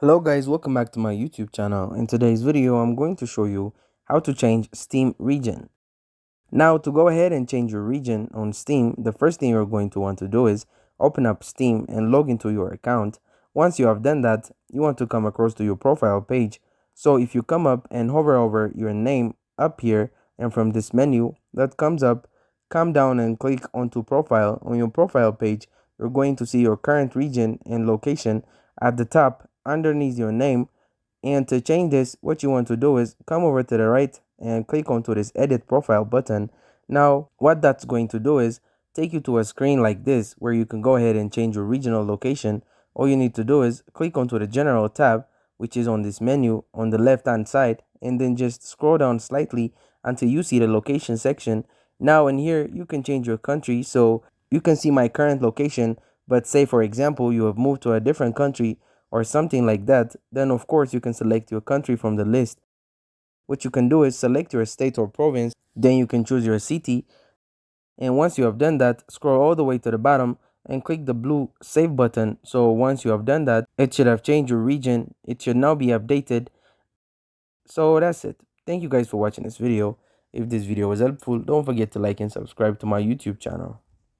Hello guys, welcome back to my YouTube channel. In today's video, I'm going to show you how to change Steam region. Now, to go ahead and change your region on Steam, the first thing you're going to want to do is open up Steam and log into your account. Once you have done that, you want to come across to your profile page. So if you come up and hover over your name up here, and from this menu that comes up, come down and click onto profile. On your profile page, you're going to see your current region and location at the top underneath your name. And to change this, what you want to do is come over to the right and click onto this edit profile button. Now, what that's going to do is take you to a screen like this where you can go ahead and change your regional location. All you need to do is click onto the general tab, which is on this menu on the left hand side, and then just scroll down slightly until you see the location section. Now in here, you can change your country, so you can see my current location, but say for example, you have moved to a different country or something like that, then of course you can select your country from the list. What you can do is select your state or province, then you can choose your city, and once you have done that, scroll all the way to the bottom and click the blue save button. So once you have done that, it should have changed your region. It should now be updated. So that's it. Thank you guys for watching this video. If this video was helpful, don't forget to like and subscribe to my YouTube channel.